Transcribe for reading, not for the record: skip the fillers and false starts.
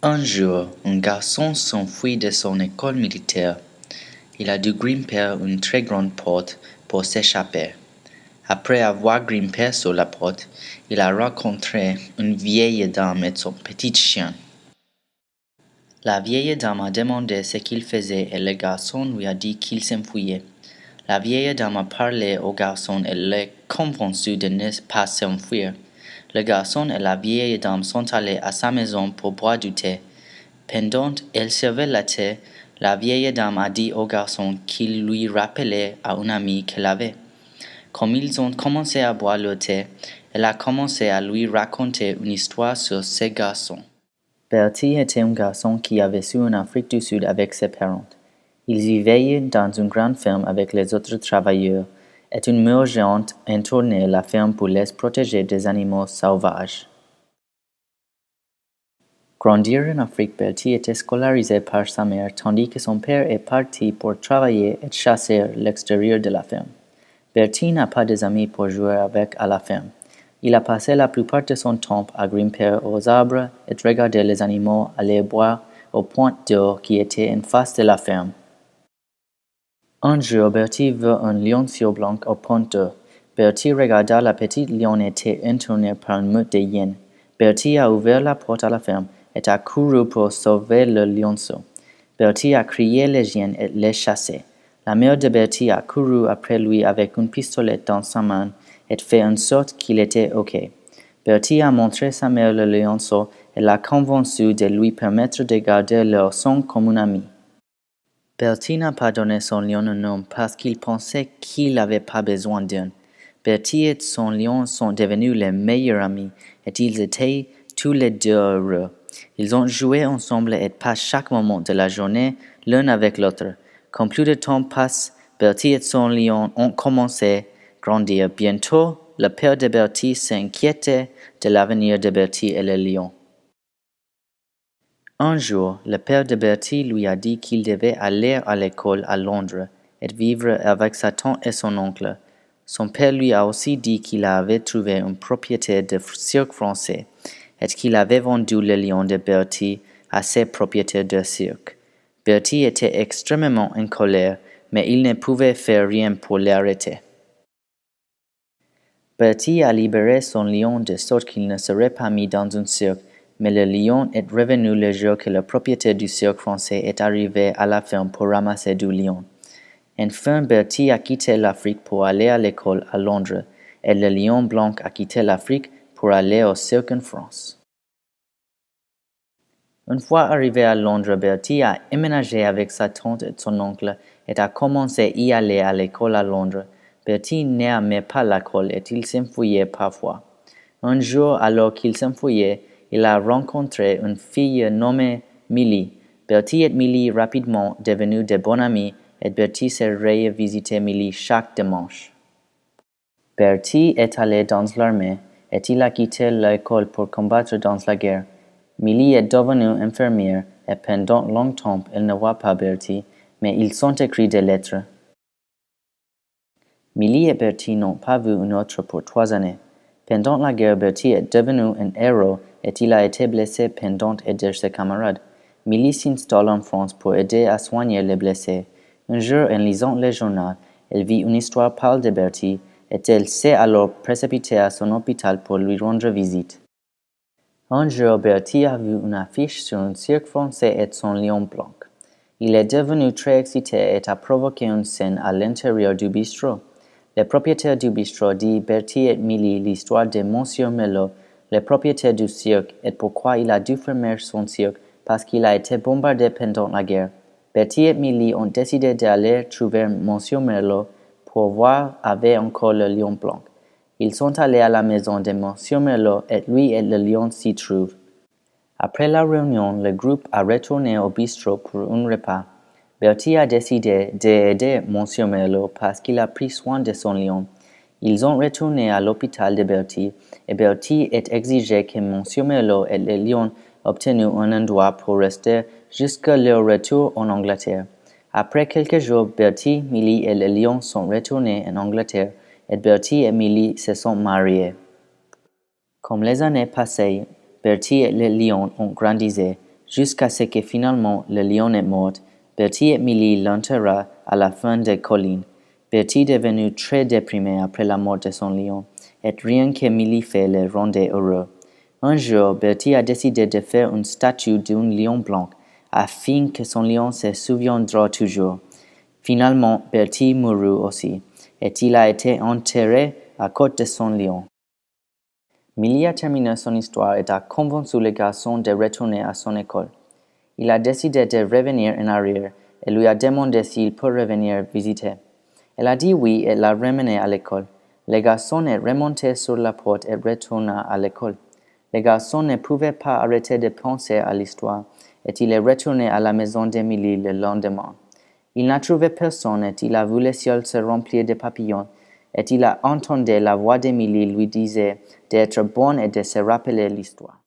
Un jour, un garçon s'enfuit de son école militaire. Il a dû grimper une très grande porte pour s'échapper. Après avoir grimpé sur la porte, il a rencontré une vieille dame et son petit chien. La vieille dame a demandé ce qu'il faisait et le garçon lui a dit qu'il s'enfuyait. La vieille dame a parlé au garçon et l'a convaincu de ne pas s'enfuir. Le garçon et la vieille dame sont allés à sa maison pour boire du thé. Pendant qu'elle servait le thé, la vieille dame a dit au garçon qu'il lui rappelait à un ami qu'elle avait. Comme ils ont commencé à boire le thé, elle a commencé à lui raconter une histoire sur ce garçon. Bertie était un garçon qui a vécu en Afrique du Sud avec ses parents. Ils vivaient dans une grande ferme avec les autres travailleurs, et une mur géante entournait la ferme pour les protéger des animaux sauvages. Grandir en Afrique, Bertie était scolarisé par sa mère, tandis que son père est parti pour travailler et chasser à l'extérieur de la ferme. Bertie n'a pas des amis pour jouer avec à la ferme. Il a passé la plupart de son temps à grimper aux arbres et regarder les animaux aller boire au point d'eau qui était en face de la ferme. Un jour, Bertie vit un lionceau blanc au point d'eau. Bertie regarda la petite lionne était entourée par une meute de hyènes. Bertie a ouvert la porte à la ferme et a couru pour sauver le lionceau. Bertie a crié les hyènes et les chassé. La mère de Bertie a couru après lui avec un pistolet dans sa main et fait en sorte qu'il était OK. Bertie a montré sa mère le lionceau et l'a convaincu de lui permettre de garder leur son comme un ami. Bertie n'a pas donné son lion un nom parce qu'il pensait qu'il n'avait pas besoin d'un. Bertie et son lion sont devenus les meilleurs amis et ils étaient tous les deux heureux. Ils ont joué ensemble et passent chaque moment de la journée l'un avec l'autre. Comme plus de temps passe, Bertie et son lion ont commencé à grandir. Bientôt, le père de Bertie s'inquiétait de l'avenir de Bertie et le lion. Un jour, le père de Bertie lui a dit qu'il devait aller à l'école à Londres et vivre avec sa tante et son oncle. Son père lui a aussi dit qu'il avait trouvé une propriété de cirque français et qu'il avait vendu le lion de Bertie à ses propriétaires de cirque. Bertie était extrêmement en colère, mais il ne pouvait faire rien pour l'arrêter. Bertie a libéré son lion de sorte qu'il ne serait pas mis dans un cirque, mais le lion est revenu le jour que le propriétaire du cirque français est arrivé à la ferme pour ramasser du lion. Enfin, Bertie a quitté l'Afrique pour aller à l'école à Londres, et le lion blanc a quitté l'Afrique pour aller au cirque en France. Une fois arrivé à Londres, Bertie a emménagé avec sa tante et son oncle et a commencé à y aller à l'école à Londres. Bertie n'aimait pas l'école et il s'enfuyait parfois. Un jour, alors qu'il s'enfuyait, il a rencontré une fille nommée Millie. Bertie et Millie rapidement devenus de bons amis et Bertie s'est visiter Millie chaque dimanche. Bertie est allé dans l'armée et il a quitté l'école pour combattre dans la guerre. Millie est devenue infirmière et pendant longtemps elle ne voit pas Bertie, mais ils sont écrits des lettres. Millie et Bertie n'ont pas vu un autre pour 3 années. Pendant la guerre, Bertie est devenu un héros et il a été blessé pendant aider ses camarades. Millie s'installe en France pour aider à soigner les blessés. Un jour, en lisant le journal, elle vit une histoire pâle de Bertie et elle s'est alors précipitée à son hôpital pour lui rendre visite. Un jour, Bertie a vu une affiche sur un cirque français et son lion blanc. Il est devenu très excité et a provoqué une scène à l'intérieur du bistrot. Le propriétaire du bistrot dit Bertie et Millie l'histoire de Monsieur Melot, le propriétaire du cirque, et pourquoi il a dû fermer son cirque parce qu'il a été bombardé pendant la guerre. Bertie et Millie ont décidé d'aller trouver Monsieur Melot pour voir avait encore le lion blanc. Ils sont allés à la maison de Monsieur Melot et lui et le lion s'y trouvent. Après la réunion, le groupe a retourné au bistrot pour un repas. Bertie a décidé d'aider Monsieur Melot parce qu'il a pris soin de son lion. Ils ont retourné à l'hôpital de Bertie et Bertie a exigé que Monsieur Melot et le lion obtiennent un endroit pour rester jusqu'à leur retour en Angleterre. Après quelques jours, Bertie, Millie et le lion sont retournés en Angleterre et Bertie et Millie se sont mariés. Comme les années passaient, Bertie et le lion ont grandi. jusqu'à ce que finalement le lion est mort. Bertie et Millie l'enterrèrent à la fin des collines. Bertie, devenu très déprimé après la mort de son lion, et rien que Millie fait le rendait heureux. Un jour, Bertie a décidé de faire une statue d'un lion blanc, afin que son lion se souviendra toujours. Finalement, Bertie mourut aussi, et il a été enterré à côté de son lion. Millie a terminé son histoire et a convaincu le garçon de retourner à son école. Il a décidé de revenir en arrière et lui a demandé s'il peut revenir visiter. Elle a dit oui et l'a ramené à l'école. Le garçon est remonté sur la porte et retourna à l'école. Le garçon ne pouvait pas arrêter de penser à l'histoire et il est retourné à la maison d'Emily le lendemain. Il n'a trouvé personne et il a vu le ciel se remplir de papillons et il a entendu la voix d'Emily lui disait d'être bonne et de se rappeler l'histoire.